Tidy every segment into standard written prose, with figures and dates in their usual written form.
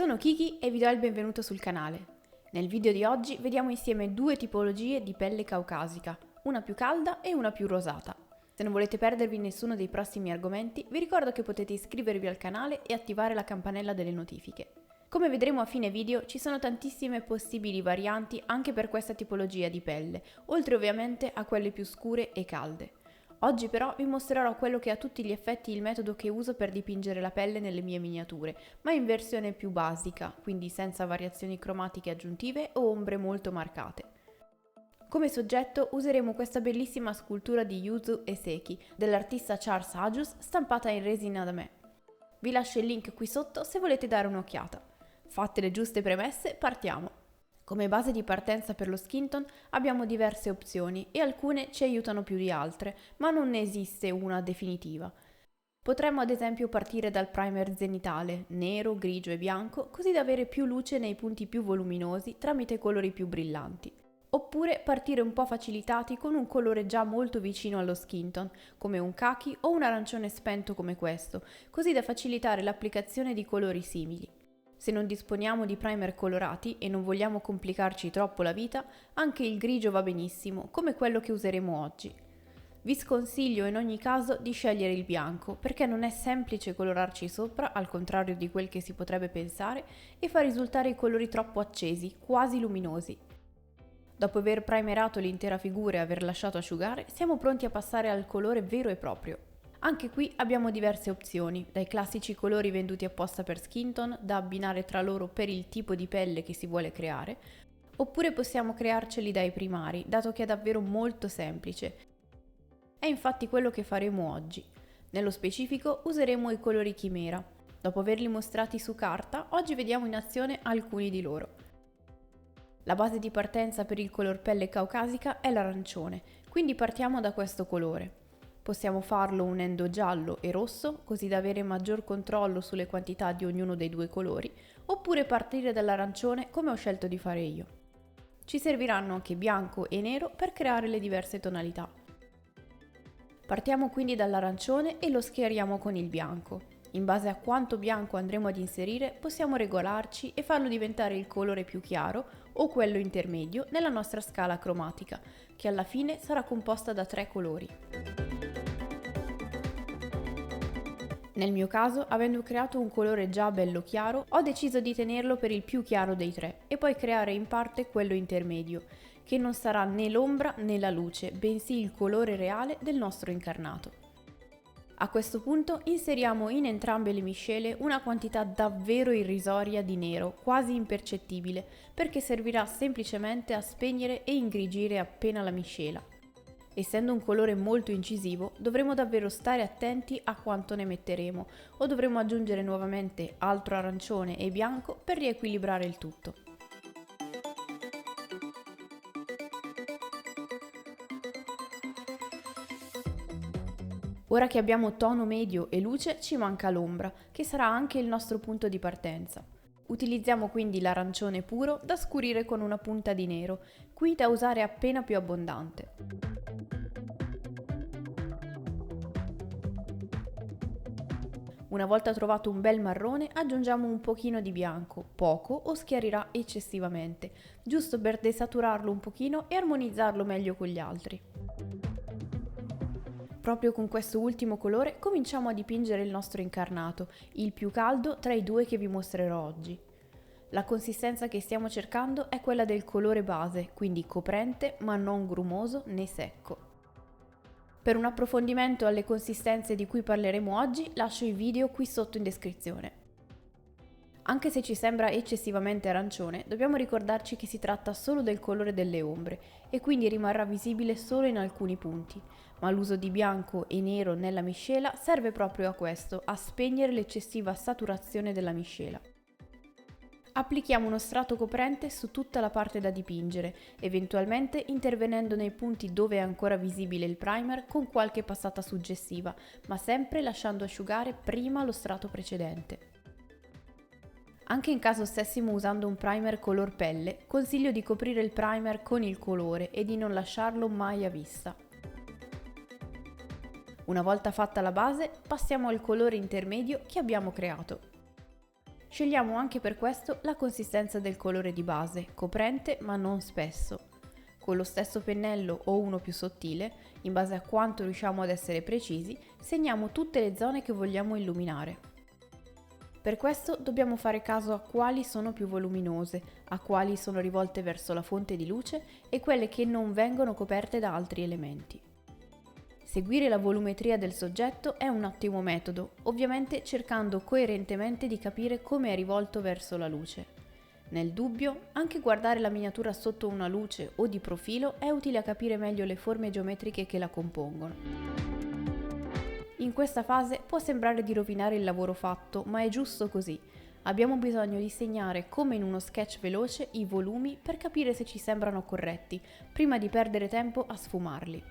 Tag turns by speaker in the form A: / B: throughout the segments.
A: Sono Kiki e vi do il benvenuto sul canale. Nel video di oggi vediamo insieme due tipologie di pelle caucasica, una più calda e una più rosata. Se non volete perdervi nessuno dei prossimi argomenti, vi ricordo che potete iscrivervi al canale e attivare la campanella delle notifiche. Come vedremo a fine video, ci sono tantissime possibili varianti anche per questa tipologia di pelle, oltre ovviamente a quelle più scure e calde. Oggi però vi mostrerò quello che è a tutti gli effetti il metodo che uso per dipingere la pelle nelle mie miniature, ma in versione più basica, quindi senza variazioni cromatiche aggiuntive o ombre molto marcate. Come soggetto useremo questa bellissima scultura di Yuzu Eseki dell'artista Charles Agius stampata in resina da me. Vi lascio il link qui sotto se volete dare un'occhiata. Fatte le giuste premesse, partiamo! Come base di partenza per lo skin tone abbiamo diverse opzioni e alcune ci aiutano più di altre, ma non ne esiste una definitiva. Potremmo ad esempio partire dal primer zenitale, nero, grigio e bianco, così da avere più luce nei punti più voluminosi tramite colori più brillanti. Oppure partire un po' facilitati con un colore già molto vicino allo skin tone, come un khaki o un arancione spento come questo, così da facilitare l'applicazione di colori simili. Se non disponiamo di primer colorati e non vogliamo complicarci troppo la vita, anche il grigio va benissimo, come quello che useremo oggi. Vi sconsiglio in ogni caso di scegliere il bianco, perché non è semplice colorarci sopra, al contrario di quel che si potrebbe pensare, e fa risultare i colori troppo accesi, quasi luminosi. Dopo aver primerato l'intera figura e aver lasciato asciugare, siamo pronti a passare al colore vero e proprio. Anche qui abbiamo diverse opzioni, dai classici colori venduti apposta per skin tone, da abbinare tra loro per il tipo di pelle che si vuole creare, oppure possiamo crearceli dai primari, dato che è davvero molto semplice. È infatti quello che faremo oggi. Nello specifico useremo i colori chimera. Dopo averli mostrati su carta, oggi vediamo in azione alcuni di loro. La base di partenza per il color pelle caucasica è l'arancione, quindi partiamo da questo colore. Possiamo farlo unendo giallo e rosso, così da avere maggior controllo sulle quantità di ognuno dei due colori, oppure partire dall'arancione come ho scelto di fare io. Ci serviranno anche bianco e nero per creare le diverse tonalità. Partiamo quindi dall'arancione e lo schiariamo con il bianco. In base a quanto bianco andremo ad inserire, possiamo regolarci e farlo diventare il colore più chiaro o quello intermedio nella nostra scala cromatica, che alla fine sarà composta da 3 colori. Nel mio caso, avendo creato un colore già bello chiaro, ho deciso di tenerlo per il più chiaro dei 3 e poi creare in parte quello intermedio, che non sarà né l'ombra né la luce, bensì il colore reale del nostro incarnato. A questo punto inseriamo in entrambe le miscele una quantità davvero irrisoria di nero, quasi impercettibile, perché servirà semplicemente a spegnere e ingrigire appena la miscela. Essendo un colore molto incisivo, dovremo davvero stare attenti a quanto ne metteremo, o dovremo aggiungere nuovamente altro arancione e bianco per riequilibrare il tutto. Ora che abbiamo tono medio e luce, ci manca l'ombra, che sarà anche il nostro punto di partenza. Utilizziamo quindi l'arancione puro da scurire con una punta di nero, qui da usare appena più abbondante. Una volta trovato un bel marrone, aggiungiamo un pochino di bianco, poco o schiarirà eccessivamente, giusto per desaturarlo un pochino e armonizzarlo meglio con gli altri. Proprio con questo ultimo colore cominciamo a dipingere il nostro incarnato, il più caldo tra i due che vi mostrerò oggi. La consistenza che stiamo cercando è quella del colore base, quindi coprente ma non grumoso né secco. Per un approfondimento alle consistenze di cui parleremo oggi, lascio i video qui sotto in descrizione. Anche se ci sembra eccessivamente arancione, dobbiamo ricordarci che si tratta solo del colore delle ombre e quindi rimarrà visibile solo in alcuni punti, ma l'uso di bianco e nero nella miscela serve proprio a questo, a spegnere l'eccessiva saturazione della miscela. Applichiamo uno strato coprente su tutta la parte da dipingere, eventualmente intervenendo nei punti dove è ancora visibile il primer con qualche passata suggestiva, ma sempre lasciando asciugare prima lo strato precedente. Anche in caso stessimo usando un primer color pelle, consiglio di coprire il primer con il colore e di non lasciarlo mai a vista. Una volta fatta la base, passiamo al colore intermedio che abbiamo creato. Scegliamo anche per questo la consistenza del colore di base, coprente ma non spesso. Con lo stesso pennello o uno più sottile, in base a quanto riusciamo ad essere precisi, segniamo tutte le zone che vogliamo illuminare. Per questo dobbiamo fare caso a quali sono più voluminose, a quali sono rivolte verso la fonte di luce e quelle che non vengono coperte da altri elementi. Seguire la volumetria del soggetto è un ottimo metodo, ovviamente cercando coerentemente di capire come è rivolto verso la luce. Nel dubbio, anche guardare la miniatura sotto una luce o di profilo è utile a capire meglio le forme geometriche che la compongono. In questa fase può sembrare di rovinare il lavoro fatto, ma è giusto così. Abbiamo bisogno di segnare come in uno sketch veloce i volumi per capire se ci sembrano corretti, prima di perdere tempo a sfumarli.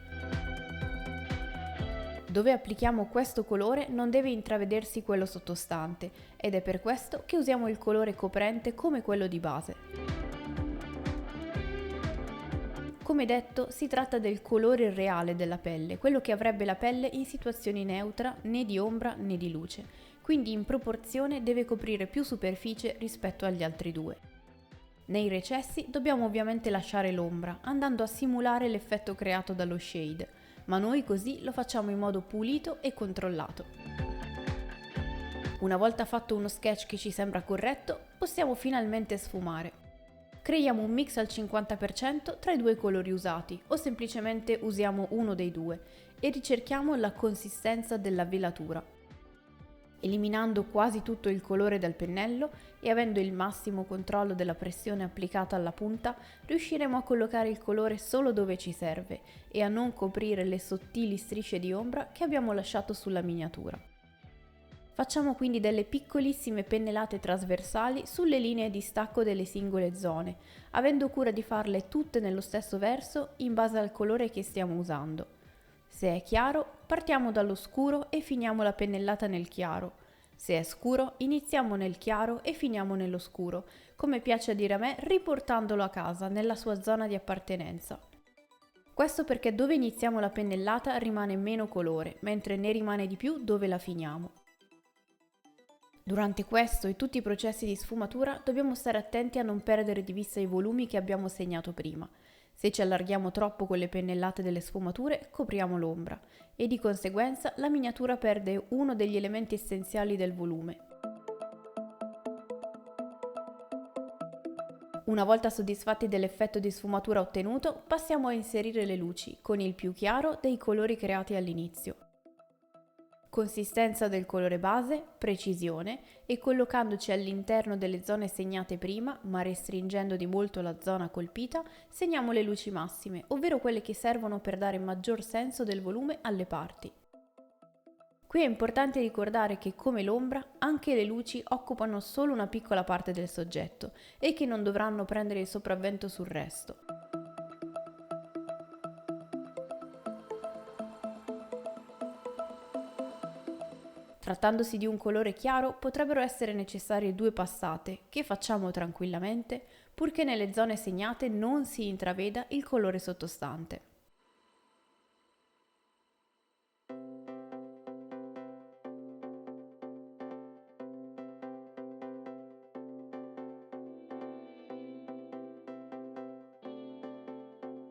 A: Dove applichiamo questo colore non deve intravedersi quello sottostante, ed è per questo che usiamo il colore coprente come quello di base. Come detto, si tratta del colore reale della pelle, quello che avrebbe la pelle in situazioni neutra, né di ombra né di luce, quindi in proporzione deve coprire più superficie rispetto agli altri due. Nei recessi dobbiamo ovviamente lasciare l'ombra, andando a simulare l'effetto creato dallo shade, ma noi così lo facciamo in modo pulito e controllato. Una volta fatto uno sketch che ci sembra corretto, possiamo finalmente sfumare. Creiamo un mix al 50% tra i due colori usati o semplicemente usiamo uno dei due e ricerchiamo la consistenza della velatura. Eliminando quasi tutto il colore dal pennello e avendo il massimo controllo della pressione applicata alla punta, riusciremo a collocare il colore solo dove ci serve e a non coprire le sottili strisce di ombra che abbiamo lasciato sulla miniatura. Facciamo quindi delle piccolissime pennellate trasversali sulle linee di stacco delle singole zone, avendo cura di farle tutte nello stesso verso in base al colore che stiamo usando. Se è chiaro, partiamo dallo scuro e finiamo la pennellata nel chiaro. Se è scuro, iniziamo nel chiaro e finiamo nello scuro, come piace a dire a me, riportandolo a casa, nella sua zona di appartenenza. Questo perché dove iniziamo la pennellata rimane meno colore, mentre ne rimane di più dove la finiamo. Durante questo e tutti i processi di sfumatura dobbiamo stare attenti a non perdere di vista i volumi che abbiamo segnato prima. Se ci allarghiamo troppo con le pennellate delle sfumature, copriamo l'ombra e di conseguenza la miniatura perde uno degli elementi essenziali del volume. Una volta soddisfatti dell'effetto di sfumatura ottenuto, passiamo a inserire le luci con il più chiaro dei colori creati all'inizio. Consistenza del colore base, precisione e collocandoci all'interno delle zone segnate prima, ma restringendo di molto la zona colpita, segniamo le luci massime, ovvero quelle che servono per dare maggior senso del volume alle parti. Qui è importante ricordare che, come l'ombra, anche le luci occupano solo una piccola parte del soggetto e che non dovranno prendere il sopravvento sul resto. Trattandosi di un colore chiaro, potrebbero essere necessarie 2 passate, che facciamo tranquillamente, purché nelle zone segnate non si intraveda il colore sottostante.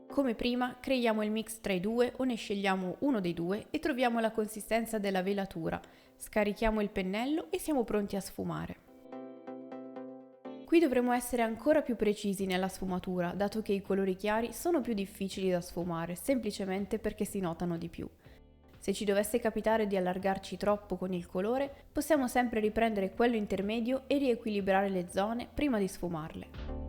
A: Come prima, creiamo il mix tra i due o ne scegliamo uno dei due e troviamo la consistenza della velatura, scarichiamo il pennello e siamo pronti a sfumare. Qui dovremo essere ancora più precisi nella sfumatura, dato che i colori chiari sono più difficili da sfumare, semplicemente perché si notano di più. Se ci dovesse capitare di allargarci troppo con il colore, possiamo sempre riprendere quello intermedio e riequilibrare le zone prima di sfumarle.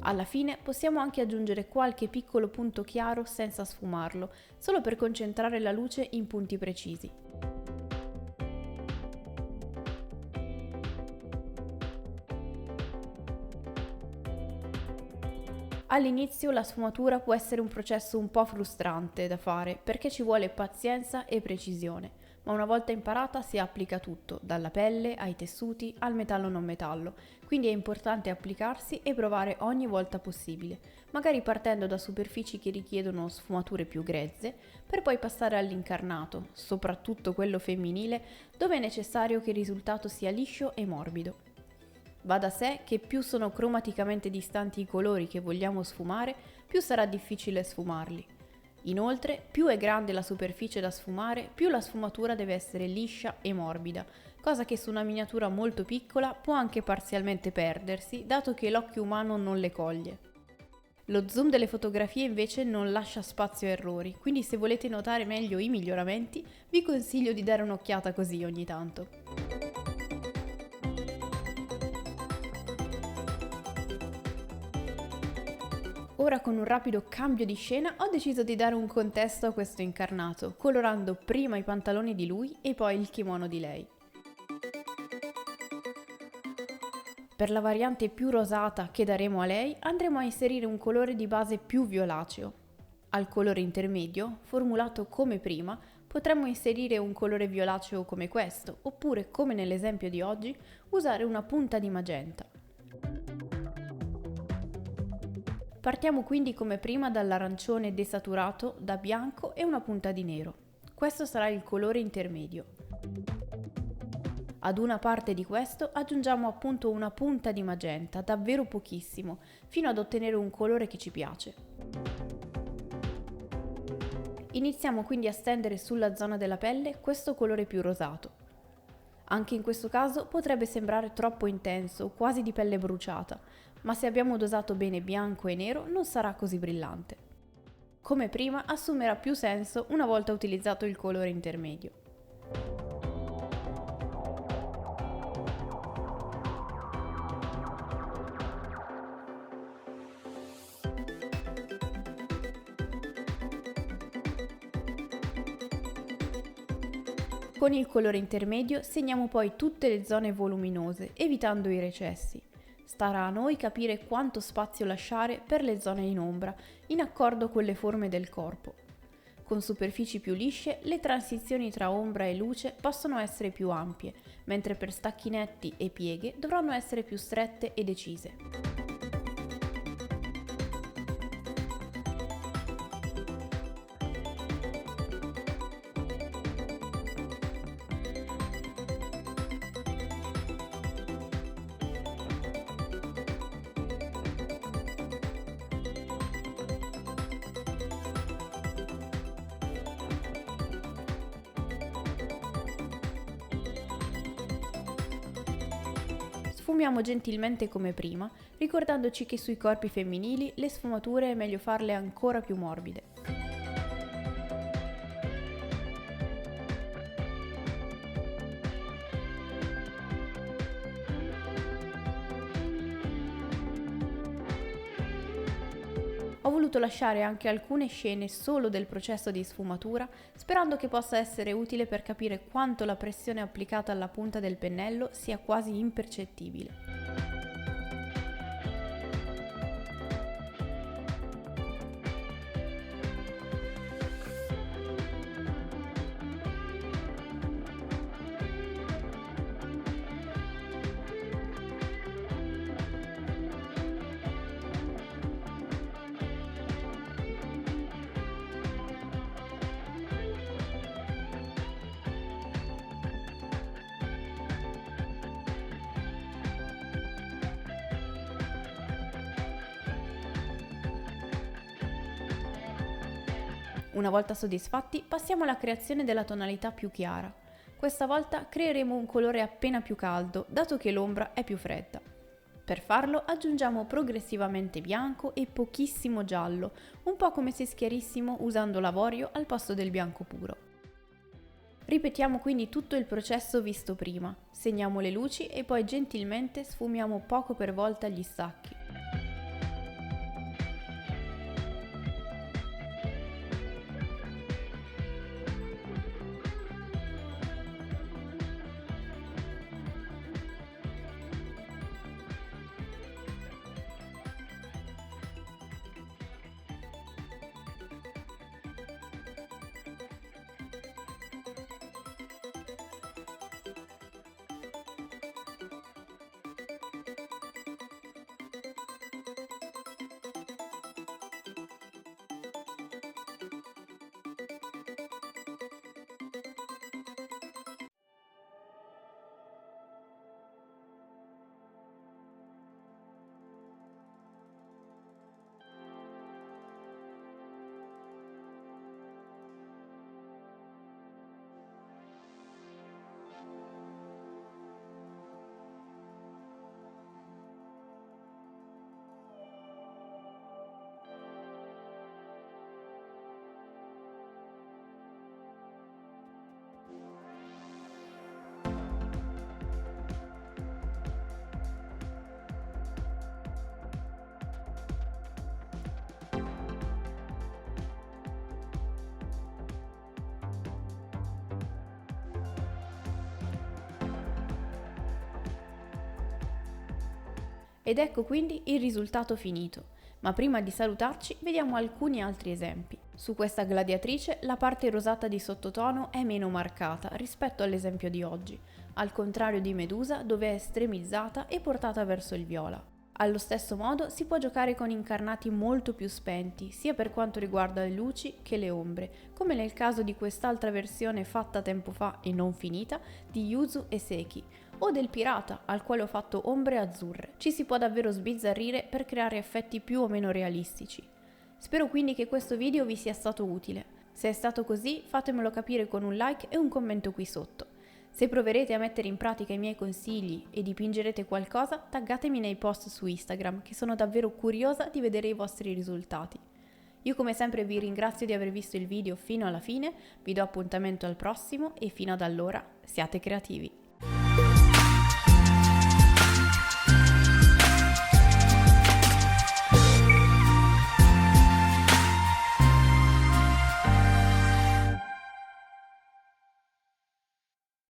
A: Alla fine possiamo anche aggiungere qualche piccolo punto chiaro senza sfumarlo, solo per concentrare la luce in punti precisi. All'inizio la sfumatura può essere un processo un po' frustrante da fare perché ci vuole pazienza e precisione, ma una volta imparata si applica tutto, dalla pelle ai tessuti al metallo non metallo, quindi è importante applicarsi e provare ogni volta possibile, magari partendo da superfici che richiedono sfumature più grezze, per poi passare all'incarnato, soprattutto quello femminile, dove è necessario che il risultato sia liscio e morbido. Va da sé che più sono cromaticamente distanti i colori che vogliamo sfumare, più sarà difficile sfumarli. Inoltre, più è grande la superficie da sfumare, più la sfumatura deve essere liscia e morbida, cosa che su una miniatura molto piccola può anche parzialmente perdersi, dato che l'occhio umano non le coglie. Lo zoom delle fotografie invece non lascia spazio a errori, quindi se volete notare meglio i miglioramenti, vi consiglio di dare un'occhiata così ogni tanto. Ora con un rapido cambio di scena ho deciso di dare un contesto a questo incarnato, colorando prima i pantaloni di lui e poi il kimono di lei. Per la variante più rosata che daremo a lei andremo a inserire un colore di base più violaceo. Al colore intermedio, formulato come prima, potremmo inserire un colore violaceo come questo, oppure come nell'esempio di oggi, usare una punta di magenta. Partiamo quindi come prima dall'arancione desaturato, da bianco e una punta di nero. Questo sarà il colore intermedio. Ad una parte di questo aggiungiamo appunto una punta di magenta, davvero pochissimo, fino ad ottenere un colore che ci piace. Iniziamo quindi a stendere sulla zona della pelle questo colore più rosato. Anche in questo caso potrebbe sembrare troppo intenso, quasi di pelle bruciata, ma se abbiamo dosato bene bianco e nero non sarà così brillante. Come prima assumerà più senso una volta utilizzato il colore intermedio. Con il colore intermedio segniamo poi tutte le zone voluminose, evitando i recessi. Starà a noi capire quanto spazio lasciare per le zone in ombra, in accordo con le forme del corpo. Con superfici più lisce, le transizioni tra ombra e luce possono essere più ampie, mentre per stacchi netti e pieghe dovranno essere più strette e decise. Sfumiamo gentilmente come prima, ricordandoci che sui corpi femminili le sfumature è meglio farle ancora più morbide. Ho voluto lasciare anche alcune scene solo del processo di sfumatura, sperando che possa essere utile per capire quanto la pressione applicata alla punta del pennello sia quasi impercettibile. Una volta soddisfatti, passiamo alla creazione della tonalità più chiara. Questa volta creeremo un colore appena più caldo, dato che l'ombra è più fredda. Per farlo aggiungiamo progressivamente bianco e pochissimo giallo, un po' come se schiarissimo usando l'avorio al posto del bianco puro. Ripetiamo quindi tutto il processo visto prima, segniamo le luci e poi gentilmente sfumiamo poco per volta gli stacchi. Ed ecco quindi il risultato finito. Ma prima di salutarci vediamo alcuni altri esempi. Su questa gladiatrice la parte rosata di sottotono è meno marcata rispetto all'esempio di oggi, al contrario di Medusa dove è estremizzata e portata verso il viola. Allo stesso modo si può giocare con incarnati molto più spenti, sia per quanto riguarda le luci che le ombre, come nel caso di quest'altra versione fatta tempo fa e non finita di Yuzu e Seki, o del pirata, al quale ho fatto ombre azzurre. Ci si può davvero sbizzarrire per creare effetti più o meno realistici. Spero quindi che questo video vi sia stato utile. Se è stato così, fatemelo capire con un like e un commento qui sotto. Se proverete a mettere in pratica i miei consigli e dipingerete qualcosa, taggatemi nei post su Instagram, che sono davvero curiosa di vedere i vostri risultati. Io come sempre vi ringrazio di aver visto il video fino alla fine, vi do appuntamento al prossimo e fino ad allora siate creativi!